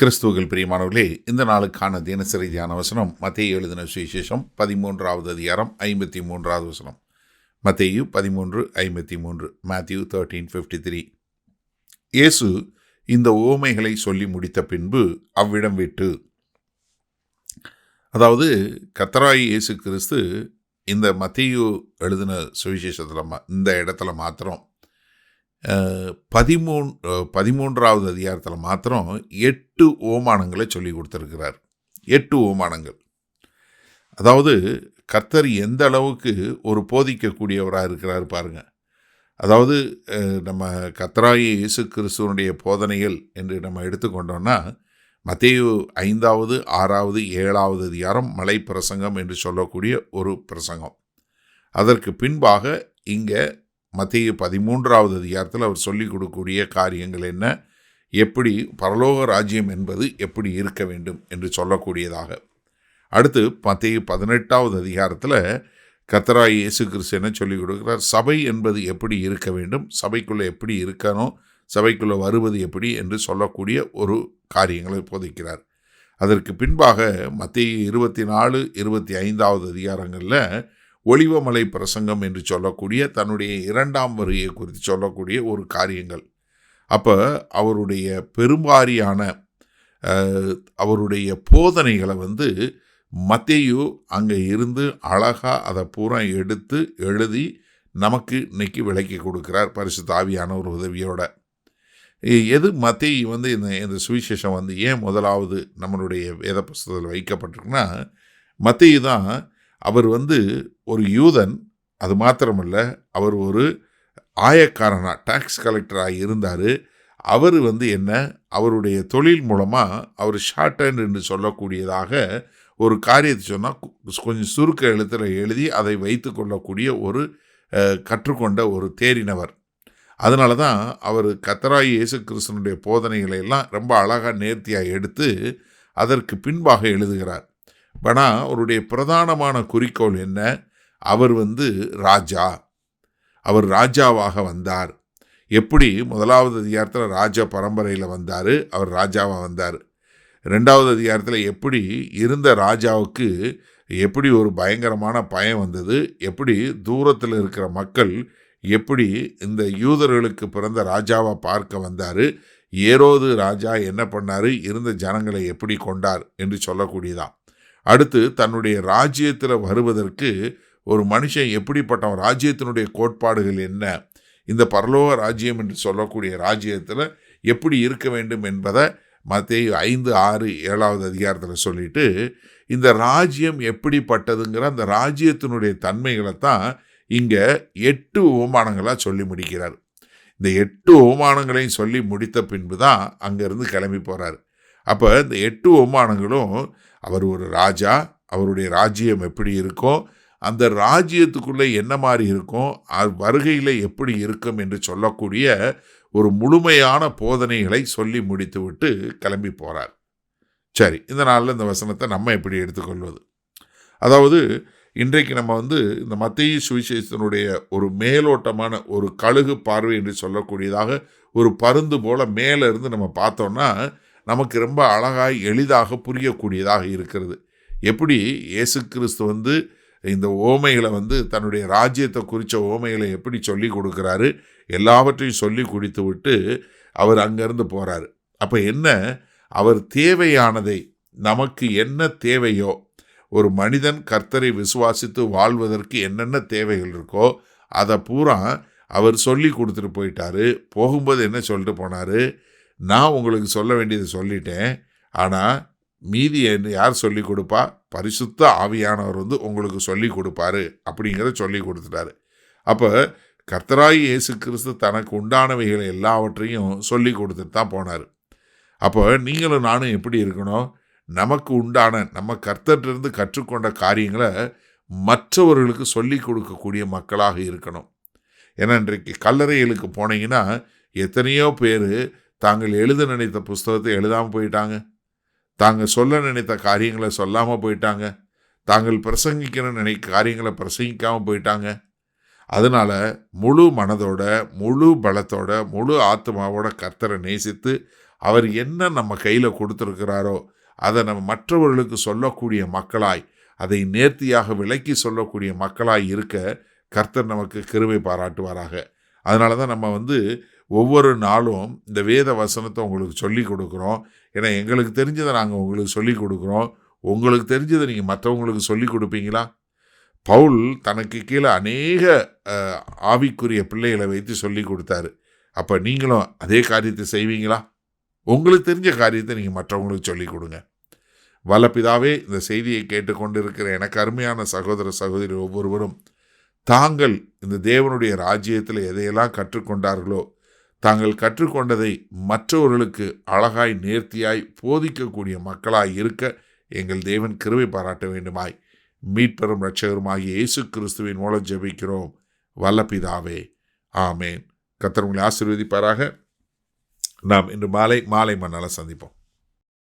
கிறிஸ்துவுக்குள் பிரியமானவர்களே, இந்த நாளுக்கான தினசரி தியான வசனம் மத்தேயு எழுதின சுவிசேஷம் 13வது அதிகாரம் 53வது வசனம். மத்தேயு 13:53, Matthew 13:53. இயேசு இந்த உவமைகளை சொல்லி முடித்த பின்பு அவ்விடம் விட்டு, அதாவது கர்த்தராகிய இயேசு கிறிஸ்து இந்த மத்தேயு எழுதின சுவிசேஷத்தில் இந்த இடத்துல மாத்திரம் 13வது அதிகாரத்தில் மாத்திரம் 8 ஓமானங்களை சொல்லி கொடுத்துருக்கிறார். 8 ஓமானங்கள். அதாவது கர்த்தர் எந்த அளவுக்கு ஒரு போதிக்கக்கூடியவராக இருக்கிறார் பாருங்க. அதாவது நம்ம கர்த்தராகிய இயேசு கிறிஸ்துவனுடைய போதனைகள் என்று நம்ம எடுத்துக்கொண்டோம்னா, மத்தேயு 5வது 6வது 7வது அதிகாரம் மலை பிரசங்கம் என்று சொல்லக்கூடிய ஒரு பிரசங்கம். அதற்கு பின்பாக இங்கே மத்தேயு 13வது அதிகாரத்தில் அவர் சொல்லிக் கொடுக்கக்கூடிய காரியங்கள் என்ன, எப்படி பரலோக ராஜ்யம் என்பது எப்படி இருக்க வேண்டும் என்று சொல்லக்கூடியதாக. அடுத்து மத்தேயு 18வது அதிகாரத்தில் கர்த்தராகிய இயேசு கிறிஸ்து என்ன சொல்லிக் கொடுக்கிறார், சபை என்பது எப்படி இருக்க வேண்டும், சபைக்குள்ளே எப்படி இருக்கணும், சபைக்குள்ளே வருவது எப்படி என்று சொல்லக்கூடிய ஒரு காரியங்களை போதிக்கிறார். அதற்கு பின்பாக மத்தேயு 24, 25வது அதிகாரங்களில் ஒலிவமலை பிரசங்கம் என்று சொல்லக்கூடிய தன்னுடைய 2ஆம் வருகையை குறித்து சொல்லக்கூடிய ஒரு காரியங்கள். அப்போ அவருடைய பெரும்பாரியான அவருடைய போதனைகளை மத்தேயு அங்கே இருந்து அழகாக அதை பூரா எடுத்து எழுதி நமக்கு இன்னைக்கு விளக்கி கொடுக்கிறார் பரிசுத்த ஆவியான ஒரு உதவியோட. எது மத்தேயு இந்த சுவிசேஷம் ஏன் முதலாவது நம்மளுடைய வேத புஸ்தகத்தில் வைக்கப்பட்டிருக்குன்னா, மத்தேயு தான் அவர் ஒரு யூதன். அது மாத்திரமல்ல, அவர் ஒரு ஆயக்காரனாக டாக்ஸ் கலெக்டராக இருந்தார். அவர் என்ன, அவருடைய தொழில் மூலமாக அவர் ஷார்ட் ஹேண்ட் என்று சொல்லக்கூடியதாக ஒரு காரியத்தை சொன்னால் கொஞ்சம் சுருக்க எழுத்தில் எழுதி அதை வைத்து கொள்ளக்கூடிய ஒரு கற்றுக்கொண்ட ஒரு தேறினவர். அதனால தான் அவர் கர்த்தராகிய இயேசு கிறிஸ்துவனுடைய போதனைகளை எல்லாம் ரொம்ப அழகாக நேர்த்தியாக எடுத்து அதற்கு பின்பாக எழுதுகிறார். ஆனால் அவருடைய பிரதானமான குறிக்கோள் என்ன, அவர் ராஜா, அவர் ராஜாவாக வந்தார். எப்படி முதலாவது அதிகாரத்தில் ராஜா பரம்பரையில் வந்தார், அவர் ராஜாவாக வந்தார். 2வது அதிகாரத்தில் எப்படி இருந்த ராஜாவுக்கு எப்படி ஒரு பயங்கரமான பயம் வந்தது, எப்படி தூரத்தில் இருக்கிற மக்கள் எப்படி இந்த யூதர்களுக்கு பிறந்த ராஜாவை பார்க்க வந்தார், ஏரோது ராஜா என்ன பண்ணார், இருந்த ஜனங்களை எப்படி கொண்டார் என்று சொல்லக்கூடியதான். அடுத்து தன்னுடைய ராஜ்யத்தில் வருவதற்கு ஒரு மனுஷன் எப்படிப்பட்டவன், ராஜ்யத்தினுடைய கோட்பாடுகள் என்ன, இந்த பரலோக ராஜ்யம் என்று சொல்லக்கூடிய ராஜ்யத்தில் எப்படி இருக்க வேண்டும் என்பதை மத்தேயு 5, 6, 7வது அதிகாரத்தில் சொல்லிட்டு, இந்த ராஜ்யம் எப்படிப்பட்டதுங்கிற அந்த ராஜ்யத்தினுடைய தன்மைகளை தான் இங்கே 8 ஓமானங்களாக சொல்லி முடிக்கிறார். இந்த 8 ஓமானங்களையும் சொல்லி முடித்த பின்பு தான் அங்கேருந்து கிளம்பி போகிறார். அப்போ இந்த 8 ஓமானங்களும் அவர் ஒரு ராஜா, அவருடைய ராஜ்யம் எப்படி இருக்கும், அந்த ராஜ்யத்துக்குள்ளே என்ன மாதிரி இருக்கும், வருகையில் எப்படி இருக்கும் என்று சொல்லக்கூடிய ஒரு முழுமையான போதனைகளை சொல்லி முடித்து விட்டு கிளம்பி போகிறார். சரி, இந்த நாளில் இந்த வசனத்தை நம்ம எப்படி எடுத்துக்கொள்வது? அதாவது இன்றைக்கு நம்ம இந்த மத்தேயு சுவிசேஷத்தினுடைய ஒரு மேலோட்டமான ஒரு கழுகு பார்வை என்று சொல்லக்கூடியதாக ஒரு பருந்து போல மேலே இருந்து நம்ம பார்த்தோம்னா நமக்கு ரொம்ப அழகாய் எளிதாக புரியக்கூடியதாக இருக்கிறது. எப்படி இயேசு கிறிஸ்து இந்த ஓமைகளை தன்னுடைய ராஜ்யத்தை குறித்த ஓமைகளை எப்படி சொல்லி கொடுக்குறாரு, எல்லாவற்றையும் சொல்லி கொடுத்து விட்டு அவர் அங்கேருந்து போகிறாரு. அப்போ என்ன, அவர் தேவையானதை, நமக்கு என்ன தேவையோ, ஒரு மனிதன் கர்த்தரை விசுவாசித்து வாழ்வதற்கு என்னென்ன தேவைகள் இருக்கோ அதை பூரா அவர் சொல்லி கொடுத்துட்டு போயிட்டாரு. போகும்போது என்ன சொல்லிட்டு போனார், நான் உங்களுக்கு சொல்ல வேண்டியதை சொல்லிட்டேன், ஆனால் மீதி யார் சொல்லி கொடுப்பா, பரிசுத்த ஆவியானவர் உங்களுக்கு சொல்லி கொடுப்பாரு அப்படிங்கிறத சொல்லி கொடுத்துட்டாரு. அப்போ கர்த்தராகிய இயேசு கிறிஸ்து தனக்கு உண்டானவைகளை எல்லாவற்றையும் சொல்லி கொடுத்துட்டு தான் போனார். அப்போ நீங்களும் நானும் எப்படி இருக்கணும், நமக்கு உண்டான நம்ம கர்த்தர்கிட்டருந்து கற்றுக்கொண்ட காரியங்களை மற்றவர்களுக்கு சொல்லி கொடுக்கக்கூடிய மக்களாக இருக்கணும். ஏன்னா இன்றைக்கு கல்லறைகளுக்கு போனீங்கன்னா எத்தனையோ பேர் தாங்கள் எழுத நினைத்த புஸ்தகத்தை எழுதாமல் போயிட்டாங்க, தாங்கள் சொல்ல நினைத்த காரியங்களை சொல்லாமல் போயிட்டாங்க, தாங்கள் பிரசங்கிக்கணும்னு நினைக்க காரியங்களை பிரசங்கிக்காமல் போயிட்டாங்க. அதனால் முழு மனதோட, முழு பலத்தோட, முழு ஆத்மாவோட கர்த்தரை நேசித்து அவர் என்ன நம்ம கையில் கொடுத்துருக்கிறாரோ அதை நம்ம மற்றவர்களுக்கு சொல்லக்கூடிய மக்களாய், அதை நேர்த்தியாக விளக்கி சொல்லக்கூடிய மக்களாய் இருக்க கர்த்தர் நமக்கு கிருபை பாராட்டுவாராக. அதனால தான் நம்ம ஒவ்வொரு நாளும் இந்த வேத வசனத்தை உங்களுக்கு சொல்லி கொடுக்குறோம். ஏன்னா எங்களுக்கு தெரிஞ்சதை நாங்கள் உங்களுக்கு சொல்லி கொடுக்குறோம். உங்களுக்கு தெரிஞ்சதை நீங்கள் மற்றவங்களுக்கு சொல்லி கொடுப்பீங்களா? பவுல் தனக்கு கீழே அநேக ஆவிக்குரிய பிள்ளைகளை வைத்து சொல்லி கொடுத்தாரு. அப்போ நீங்களும் அதே காரியத்தை செய்வீங்களா? உங்களுக்கு தெரிஞ்ச காரியத்தை நீங்கள் மற்றவங்களுக்கு சொல்லிக் கொடுங்க. வல்லபிதாவே, இந்த செய்தியை கேட்டுக்கொண்டு இருக்கிற எனக்கு அருமையான சகோதர சகோதரி ஒவ்வொருவரும் தாங்கள் இந்த தேவனுடைய ராஜ்யத்தில் எதையெல்லாம் கற்றுக்கொண்டார்களோ, தாங்கள் கற்றுக்கொண்டதை மற்றவர்களுக்கு அழகாய் நேர்த்தியாய் போதிக்கக்கூடிய மக்களாய் இருக்க எங்கள் தேவன் கிருபை பாராட்ட வேண்டுமாய் மீட்பெரும் இரட்சகருமாகிய இயேசு கிறிஸ்துவின் மூலம் ஜெபிக்கிறோம் வல்லபிதாவே, ஆமேன். கர்த்தர் உங்களை ஆசீர்வதிப்பாராக. நாம் இன்று மாலை மண்ணால சந்திப்போம்.